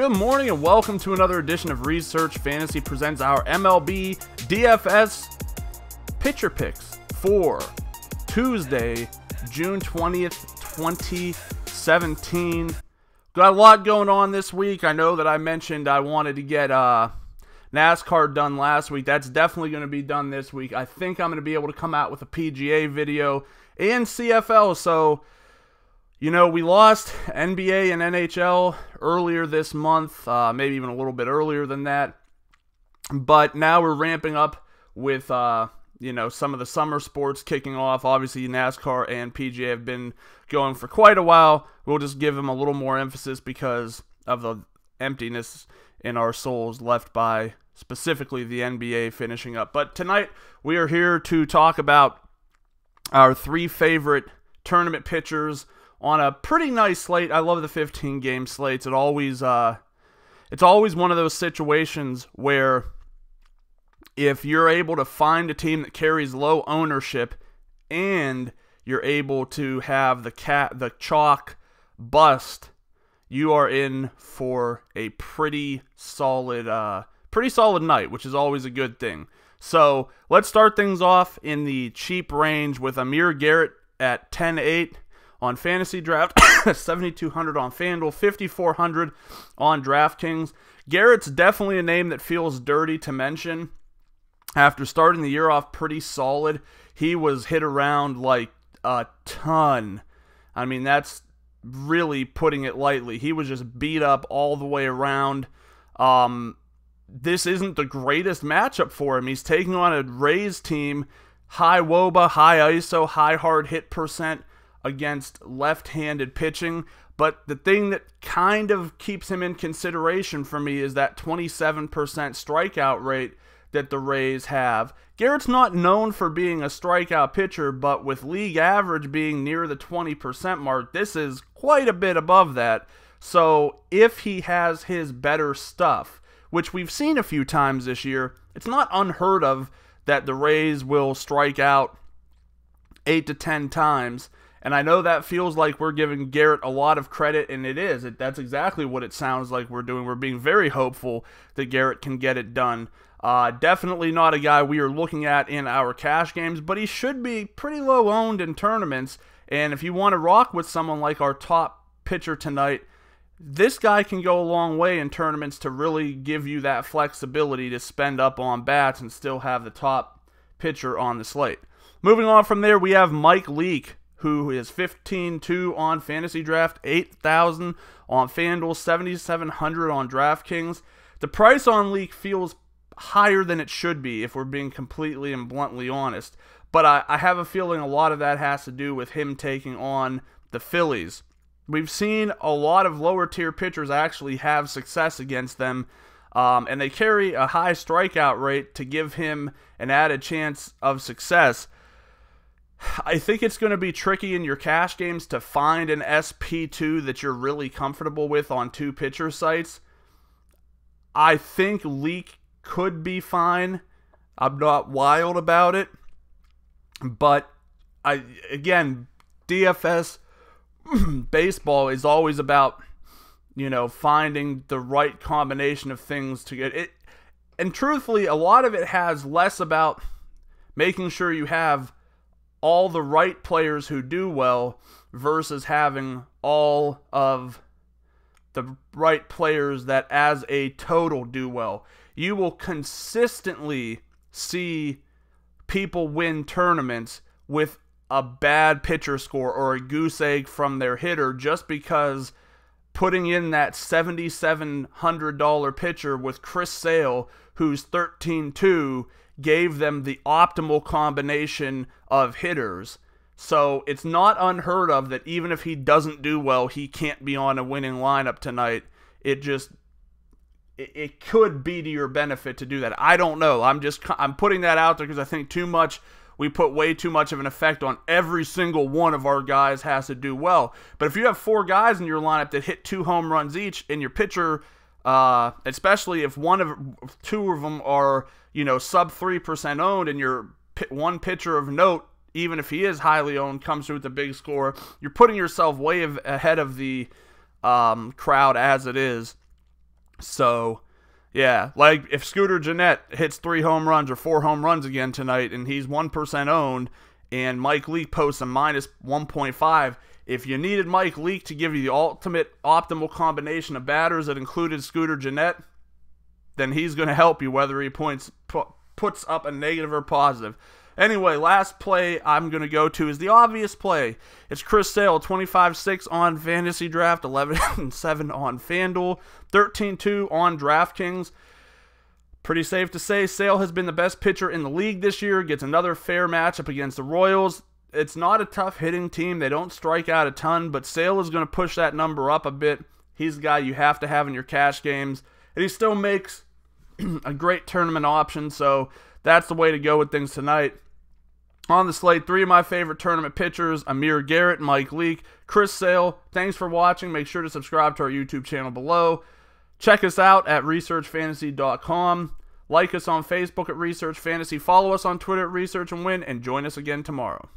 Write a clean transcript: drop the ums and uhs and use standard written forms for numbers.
Good morning and welcome to another edition of Research Fantasy presents our MLB DFS pitcher picks for Tuesday, June 20th, 2017. Got a lot going on this week. I know that I mentioned I wanted to get NASCAR done last week. That's definitely going to be done this week. I think I'm going to be able to come out with a PGA video and CFL, so you know, we lost NBA and NHL earlier this month, maybe even a little bit earlier than that. But now we're ramping up with, some of the summer sports kicking off. Obviously, NASCAR and PGA have been going for quite a while. We'll just give them a little more emphasis because of the emptiness in our souls left by specifically the NBA finishing up. But tonight, we are here to talk about our three favorite tournament pitchers on a pretty nice slate. I love the 15-game slates. It's always one of those situations where if you're able to find a team that carries low ownership and you're able to have the chalk bust, you are in for a pretty solid night, which is always a good thing. So let's start things off in the cheap range with Amir Garrett at 10-8. On Fantasy Draft, 7,200 on FanDuel, 5,400 on DraftKings. Garrett's definitely a name that feels dirty to mention. After starting the year off pretty solid, he was hit around like a ton. I mean, that's really putting it lightly. He was just beat up all the way around. This isn't the greatest matchup for him. He's taking on a Rays team, high WOBA, high ISO, high hard hit percent against left-handed pitching, but the thing that kind of keeps him in consideration for me is that 27% strikeout rate that the Rays have. Garrett's not known for being a strikeout pitcher, but with league average being near the 20% mark, this is quite a bit above that. So if he has his better stuff, which we've seen a few times this year, it's not unheard of that the Rays will strike out 8 to 10 times. And I know that feels like we're giving Garrett a lot of credit, and it is. That's exactly what it sounds like we're doing. We're being very hopeful that Garrett can get it done. Definitely not a guy we are looking at in our cash games, but he should be pretty low owned in tournaments. And if you want to rock with someone like our top pitcher tonight, this guy can go a long way in tournaments to really give you that flexibility to spend up on bats and still have the top pitcher on the slate. Moving on from there, we have Mike Leake, who is 15-2 on Fantasy Draft, 8,000 on FanDuel, 7,700 on DraftKings. The price on Leake feels higher than it should be, if we're being completely and bluntly honest. But I have a feeling a lot of that has to do with him taking on the Phillies. We've seen a lot of lower-tier pitchers actually have success against them, and they carry a high strikeout rate to give him an added chance of success. I think it's going to be tricky in your cash games to find an SP2 that you're really comfortable with on two pitcher sites. I think Leake could be fine. I'm not wild about it. But, again, DFS baseball is always about, finding the right combination of things to get it. And truthfully, a lot of it has less about making sure you have all the right players who do well versus having all of the right players that as a total do well. You will consistently see people win tournaments with a bad pitcher score or a goose egg from their hitter just because putting in that $7,700 pitcher with Chris Sale, who's 13-2, gave them the optimal combination of hitters. So it's not unheard of that even if he doesn't do well, he can't be on a winning lineup tonight. It could be to your benefit to do that. I don't know. I'm putting that out there because I think we put way too much of an effect on every single one of our guys has to do well. But if you have four guys in your lineup that hit 2 home runs each, and your pitcher, especially if two of them are sub 3% owned, and your one pitcher of note, even if he is highly owned, comes through with a big score, you're putting yourself way ahead of the crowd as it is. So, yeah, like if Scooter Gennett hits 3 home runs or 4 home runs again tonight and he's 1% owned and Mike Leake posts a minus 1.5, if you needed Mike Leake to give you the ultimate optimal combination of batters that included Scooter Gennett, then he's going to help you whether he puts up a negative or positive. Anyway, last play I'm going to go to is the obvious play. It's Chris Sale, 25-6 on Fantasy Draft, 11-7 on FanDuel, 13-2 on DraftKings. Pretty safe to say Sale has been the best pitcher in the league this year, gets another fair matchup against the Royals. It's not a tough hitting team. They don't strike out a ton, but Sale is going to push that number up a bit. He's the guy you have to have in your cash games, and he still makes a great tournament option, so that's the way to go with things tonight. On the slate, 3 of my favorite tournament pitchers, Amir Garrett, Mike Leake, Chris Sale. Thanks for watching. Make sure to subscribe to our YouTube channel below. Check us out at researchfantasy.com. Like us on Facebook at Research Fantasy. Follow us on Twitter at Research and Win, and join us again tomorrow.